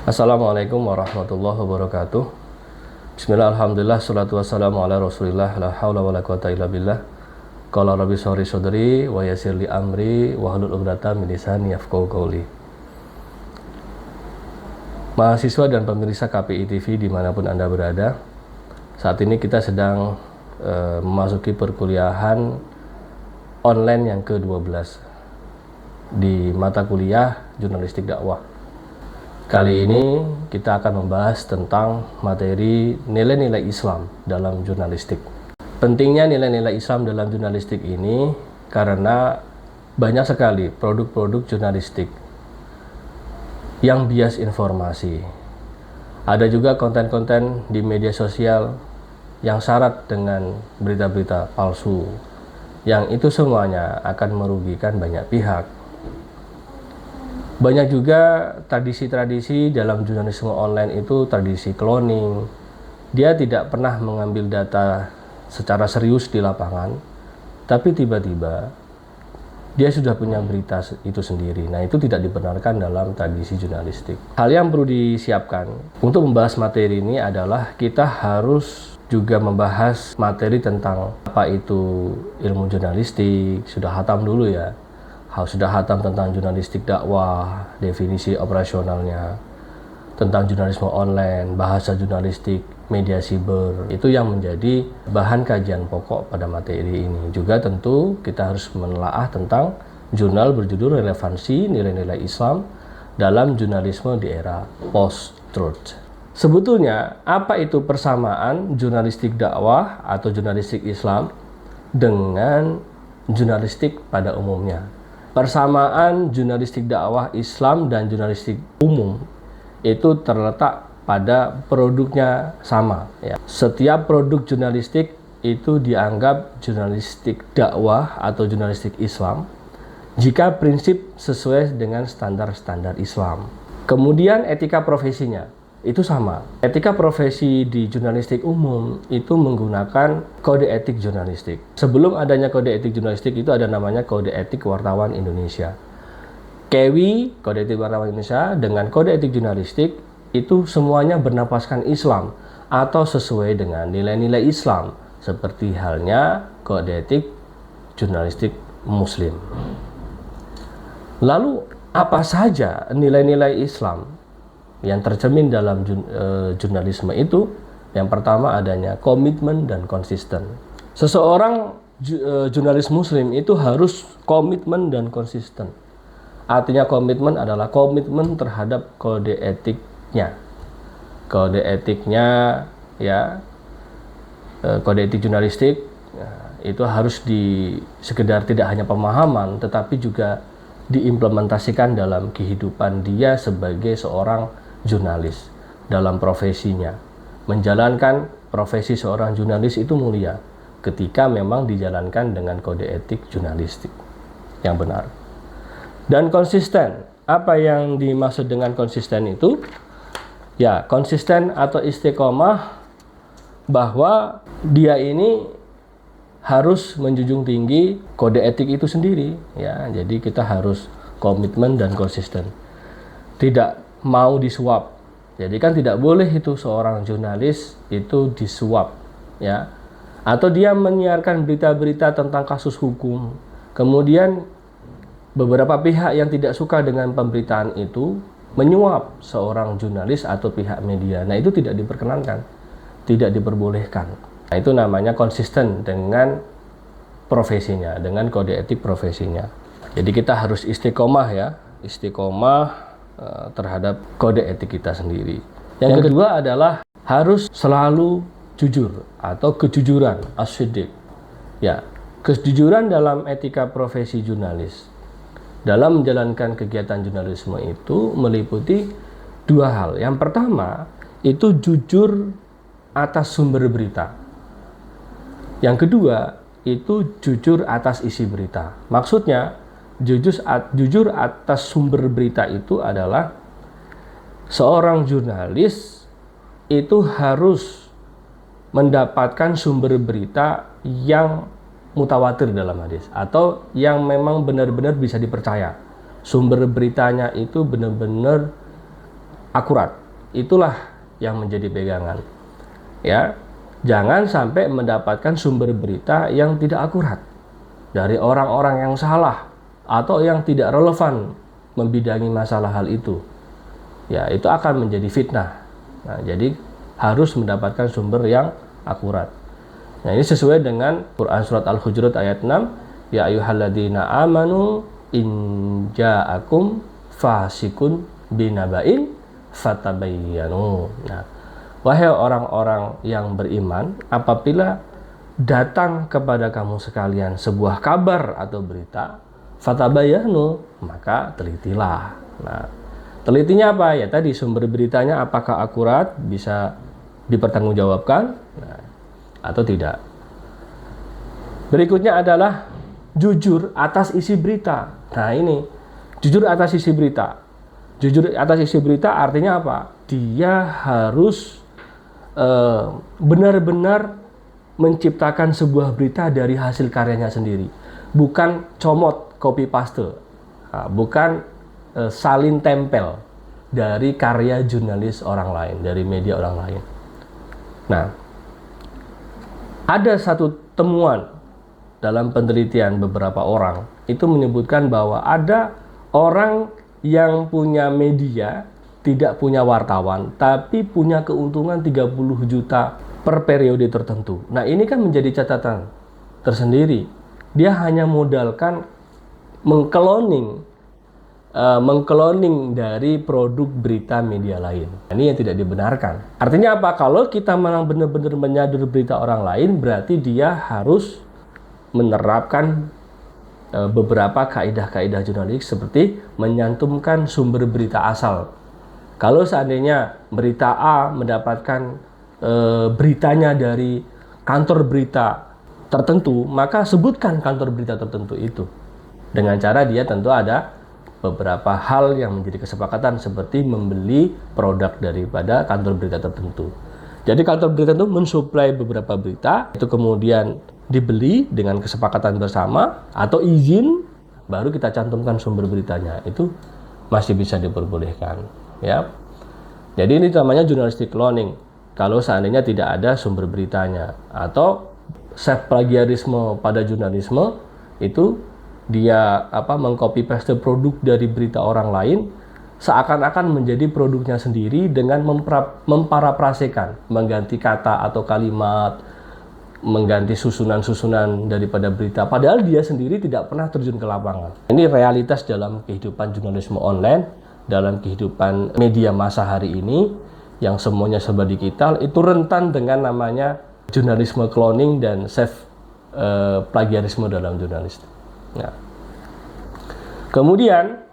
Assalamualaikum warahmatullahi wabarakatuh. Bismillah, alhamdulillah, salatu wassalamu ala rasulillah, la hawla wa la quwata illa billah. Qala rabbi shrah sadri wa yassir li amri wa hlul 'uqdatam min lisani yafqahu qawli. Mahasiswa dan pemirsa KPI TV dimanapun Anda berada, saat ini kita sedang memasuki perkuliahan online yang ke-12 di mata kuliah jurnalistik dakwah. Kali ini kita akan membahas tentang materi nilai-nilai Islam dalam jurnalistik. Pentingnya nilai-nilai Islam dalam jurnalistik ini karena banyak sekali produk-produk jurnalistik yang bias informasi. Ada juga konten-konten di media sosial yang syarat dengan berita-berita palsu, yang itu semuanya akan merugikan banyak pihak. Banyak juga tradisi-tradisi dalam jurnalisme online itu tradisi cloning. Dia tidak pernah mengambil data secara serius di lapangan, tapi tiba-tiba dia sudah punya berita itu sendiri. Nah, itu tidak dibenarkan dalam tradisi jurnalistik. Hal yang perlu disiapkan untuk membahas materi ini adalah kita harus juga membahas materi tentang apa itu ilmu jurnalistik, sudah hatam dulu ya. Sudah hatam tentang jurnalistik dakwah, definisi operasionalnya, tentang jurnalisme online, bahasa jurnalistik, media siber. Itu yang menjadi bahan kajian pokok pada materi ini. Juga tentu kita harus menelaah tentang jurnal berjudul Relevansi Nilai-Nilai Islam dalam Jurnalisme di Era Post-Truth. Sebetulnya, apa itu persamaan jurnalistik dakwah atau jurnalistik Islam dengan jurnalistik pada umumnya? Persamaan jurnalistik dakwah Islam dan jurnalistik umum itu terletak pada produknya sama. Ya. Setiap produk jurnalistik itu dianggap jurnalistik dakwah atau jurnalistik Islam jika prinsip sesuai dengan standar-standar Islam. Kemudian etika profesinya itu sama. Etika profesi di jurnalistik umum itu menggunakan kode etik jurnalistik. Sebelum adanya kode etik jurnalistik itu ada namanya kode etik wartawan Indonesia. KEWI, kode etik wartawan Indonesia, dengan kode etik jurnalistik itu semuanya bernapaskan Islam atau sesuai dengan nilai-nilai Islam, seperti halnya kode etik jurnalistik Muslim. Lalu apa saja nilai-nilai Islam yang tercermin dalam jurnalisme itu? Yang pertama adanya komitmen dan konsisten. Seseorang jurnalis muslim itu harus komitmen dan konsisten. Artinya komitmen adalah komitmen terhadap kode etiknya. Kode etiknya ya, kode etik jurnalistik ya, itu harus sekedar tidak hanya pemahaman tetapi juga diimplementasikan dalam kehidupan dia sebagai seorang jurnalis dalam profesinya. Menjalankan profesi seorang jurnalis itu mulia ketika memang dijalankan dengan kode etik jurnalistik yang benar. Dan konsisten. Apa yang dimaksud dengan konsisten itu? Ya, konsisten atau istiqomah bahwa dia ini harus menjunjung tinggi kode etik itu sendiri ya. Jadi kita harus komitmen dan konsisten. Tidak mau disuap. Jadi kan tidak boleh itu seorang jurnalis itu disuap ya. Atau dia menyiarkan berita-berita tentang kasus hukum. Kemudian beberapa pihak yang tidak suka dengan pemberitaan itu menyuap seorang jurnalis atau pihak media. Nah, itu tidak diperkenankan, tidak diperbolehkan. Nah, itu namanya konsisten dengan profesinya, dengan kode etik profesinya. Jadi kita harus istiqomah ya, istiqomah terhadap kode etik kita sendiri. Yang kedua adalah harus selalu jujur atau kejujuran, as-siddiq. Ya, kejujuran dalam etika profesi jurnalis. Dalam menjalankan kegiatan jurnalisme itu meliputi dua hal. Yang pertama, itu jujur atas sumber berita. Yang kedua, itu jujur atas isi berita. Maksudnya, jujur atas sumber berita itu adalah seorang jurnalis itu harus mendapatkan sumber berita yang mutawatir dalam hadis atau yang memang benar-benar bisa dipercaya. Sumber beritanya itu benar-benar akurat. Itulah yang menjadi pegangan. Ya, jangan sampai mendapatkan sumber berita yang tidak akurat dari orang-orang yang salah atau yang tidak relevan membidangi masalah hal itu. Ya, itu akan menjadi fitnah. Nah, jadi harus mendapatkan sumber yang akurat. Nah, ini sesuai dengan Quran surat Al-Hujurat ayat 6, ya ayyuhalladzina amanu in ja'akum fasikun binaba'in fatabayyanu. Nah, wahai orang-orang yang beriman, apabila datang kepada kamu sekalian sebuah kabar atau berita, fatabayyanu, maka telitilah. Nah, telitinya apa? Ya tadi, sumber beritanya apakah akurat, bisa dipertanggungjawabkan, atau tidak. Berikutnya adalah jujur atas isi berita. Nah, ini jujur atas isi berita. Jujur atas isi berita artinya apa? Dia harus benar-benar menciptakan sebuah berita dari hasil karyanya sendiri, bukan comot copy paste, bukan salin tempel dari karya jurnalis orang lain, dari media orang lain. Nah, ada satu temuan dalam penelitian beberapa orang itu menyebutkan bahwa ada orang yang punya media, tidak punya wartawan, tapi punya keuntungan 30 juta per periode tertentu. Nah, ini kan menjadi catatan tersendiri. Dia hanya modalkan mengkloning dari produk berita media lain. Ini yang tidak dibenarkan. Artinya apa? Kalau kita memang benar-benar menyadur berita orang lain, berarti dia harus menerapkan beberapa kaidah-kaidah jurnalistik seperti menyantumkan sumber berita asal. Kalau seandainya berita A mendapatkan beritanya dari kantor berita tertentu, maka sebutkan kantor berita tertentu itu. Dengan cara dia tentu ada beberapa hal yang menjadi kesepakatan seperti membeli produk daripada kantor berita tertentu. Jadi kantor berita itu mensuplai beberapa berita, itu kemudian dibeli dengan kesepakatan bersama atau izin, baru kita cantumkan sumber beritanya. Itu masih bisa diperbolehkan, ya. Jadi ini namanya jurnalistik cloning. Kalau seandainya tidak ada sumber beritanya, atau self plagiarisme pada jurnalisme itu dia mengcopy paste produk dari berita orang lain seakan-akan menjadi produknya sendiri dengan memparafrasekan, mengganti kata atau kalimat, mengganti susunan-susunan daripada berita, padahal dia sendiri tidak pernah terjun ke lapangan. Ini realitas dalam kehidupan jurnalisme online, dalam kehidupan media masa hari ini yang semuanya serba digital, itu rentan dengan namanya jurnalisme cloning dan self plagiarisme dalam jurnalistik. Nah, kemudian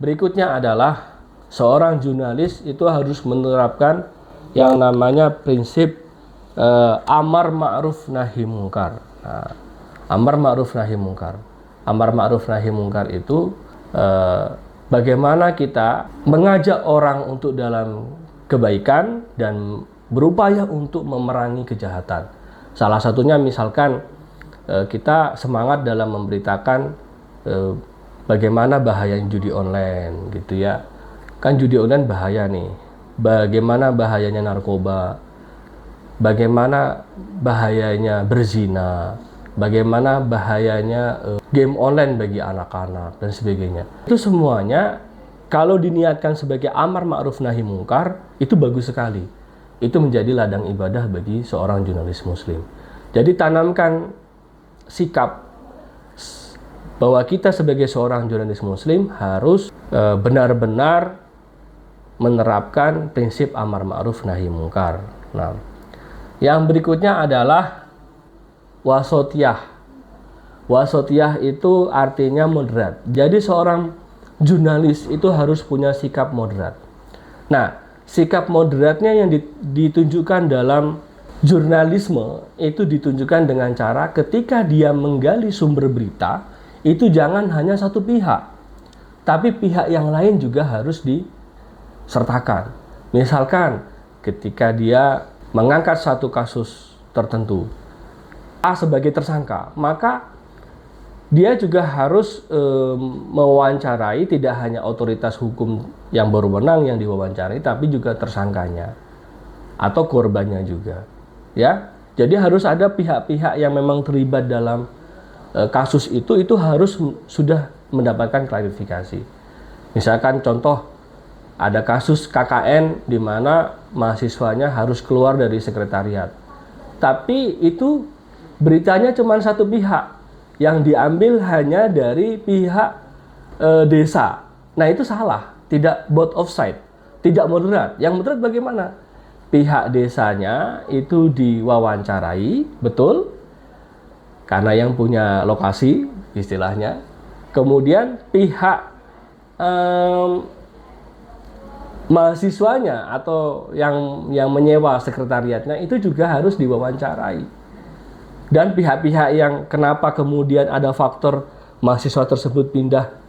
berikutnya adalah seorang jurnalis itu harus menerapkan yang namanya prinsip amar ma'ruf nahi mungkar. Nah, amar ma'ruf nahi mungkar. Amar ma'ruf nahi mungkar itu bagaimana kita mengajak orang untuk dalam kebaikan dan berupaya untuk memerangi kejahatan. Salah satunya misalkan kita semangat dalam memberitakan bagaimana bahaya judi online gitu ya. Kan judi online bahaya nih. Bagaimana bahayanya narkoba, bagaimana bahayanya berzina, bagaimana bahayanya game online bagi anak-anak dan sebagainya. Itu semuanya kalau diniatkan sebagai amar ma'ruf nahi mungkar, itu bagus sekali. Itu menjadi ladang ibadah bagi seorang jurnalis muslim. Jadi tanamkan sikap bahwa kita sebagai seorang jurnalis muslim harus benar-benar menerapkan prinsip amar ma'ruf nahi mungkar. Nah, yang berikutnya adalah wasotiyah. Wasotiyah itu artinya moderat. Jadi seorang jurnalis itu harus punya sikap moderat. Nah, sikap moderatnya yang ditunjukkan dalam jurnalisme itu ditunjukkan dengan cara ketika dia menggali sumber berita, itu jangan hanya satu pihak, tapi pihak yang lain juga harus disertakan. Misalkan ketika dia mengangkat satu kasus tertentu, A sebagai tersangka, maka dia juga harus mewawancarai tidak hanya otoritas hukum yang berwenang yang diwawancarai, tapi juga tersangkanya atau korbannya juga, ya. Jadi harus ada pihak-pihak yang memang terlibat dalam kasus itu harus sudah mendapatkan klarifikasi. Misalkan contoh, ada kasus KKN di mana mahasiswanya harus keluar dari sekretariat, tapi itu beritanya cuma satu pihak, yang diambil hanya dari pihak desa. Nah itu salah, tidak both of side, tidak moderat. Yang moderat bagaimana? Pihak desanya itu diwawancarai, betul, karena yang punya lokasi istilahnya. Kemudian pihak mahasiswanya atau yang menyewa sekretariatnya itu juga harus diwawancarai. Dan pihak-pihak yang kenapa kemudian ada faktor mahasiswa tersebut pindah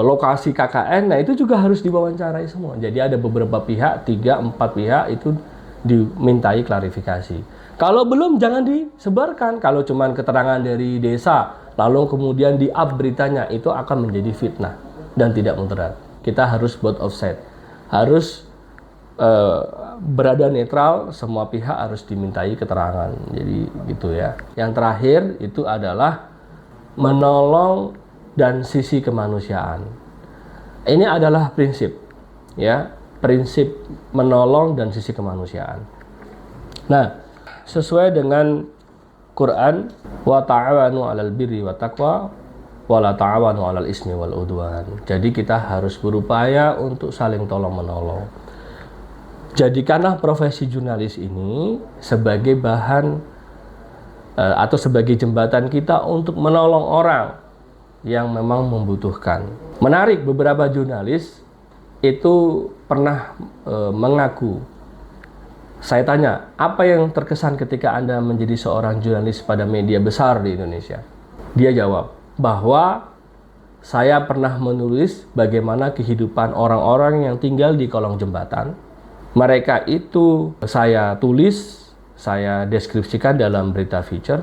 lokasi KKN, nah itu juga harus diwawancarai semua. Jadi ada beberapa pihak, 3-4 pihak itu dimintai klarifikasi. Kalau belum jangan disebarkan. Kalau cuman keterangan dari desa lalu kemudian di-up beritanya, itu akan menjadi fitnah dan tidak moderat. Kita harus both of side, harus berada netral, semua pihak harus dimintai keterangan. Jadi gitu ya. Yang terakhir itu adalah menolong dan sisi kemanusiaan. Ini adalah prinsip, ya, prinsip menolong dan sisi kemanusiaan. Nah, sesuai dengan Quran, wa ta'awanu 'alal birri wa taqwa wa la ta'awanu 'alal ismi wal udwan. Jadi kita harus berupaya untuk saling tolong menolong. Jadikanlah profesi jurnalis ini sebagai bahan atau sebagai jembatan kita untuk menolong orang yang memang membutuhkan. Menarik, beberapa jurnalis itu pernah mengaku. Saya tanya, apa yang terkesan ketika Anda menjadi seorang jurnalis pada media besar di Indonesia? Dia jawab bahwa saya pernah menulis bagaimana kehidupan orang-orang yang tinggal di kolong jembatan. Mereka itu saya tulis, saya deskripsikan dalam berita feature.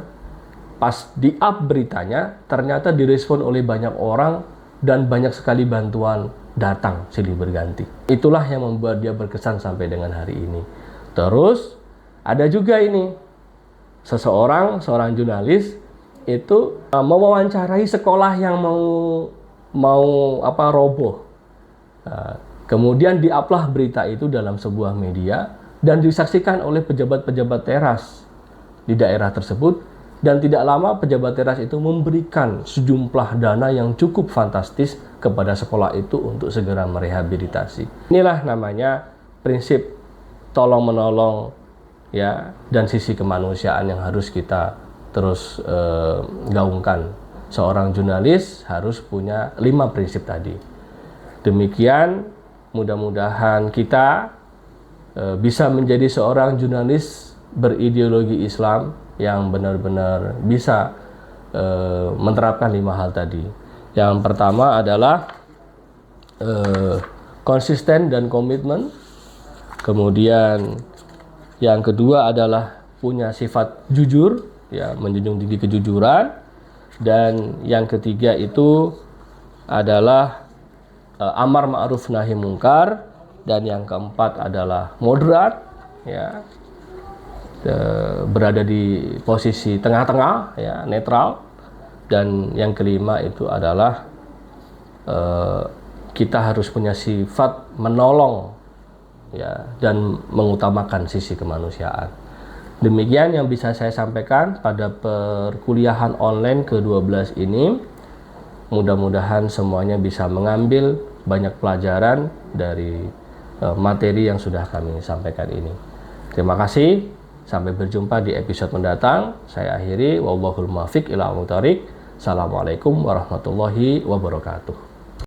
Pas di-up beritanya, ternyata direspon oleh banyak orang dan banyak sekali bantuan datang silih berganti. Itulah yang membuat dia berkesan sampai dengan hari ini. Terus ada juga ini, seorang jurnalis itu mewawancarai sekolah yang mau roboh. Kemudian di-uplah berita itu dalam sebuah media dan disaksikan oleh pejabat-pejabat teras di daerah tersebut. Dan tidak lama pejabat teras itu memberikan sejumlah dana yang cukup fantastis kepada sekolah itu untuk segera merehabilitasi. Inilah namanya prinsip tolong-menolong, ya, dan sisi kemanusiaan yang harus kita terus gaungkan. Seorang jurnalis harus punya 5 prinsip tadi. Demikian, mudah-mudahan kita bisa menjadi seorang jurnalis berideologi Islam yang benar-benar bisa menerapkan 5 hal tadi. Yang pertama adalah konsisten dan komitmen. Kemudian yang kedua adalah punya sifat jujur, ya, menjunjung tinggi kejujuran. Dan yang ketiga itu adalah amar ma'ruf nahi mungkar. Dan yang keempat adalah moderat, ya, berada di posisi tengah-tengah, ya, netral. Dan yang kelima itu adalah kita harus punya sifat menolong, ya, dan mengutamakan sisi kemanusiaan. Demikian yang bisa saya sampaikan pada perkuliahan online ke-12 ini. Mudah-mudahan semuanya bisa mengambil banyak pelajaran dari materi yang sudah kami sampaikan ini. Terima kasih. Sampai berjumpa di episode mendatang. Saya akhiri. Wallahul muwaffiq ila aqwamit thoriq. Assalamualaikum warahmatullahi wabarakatuh.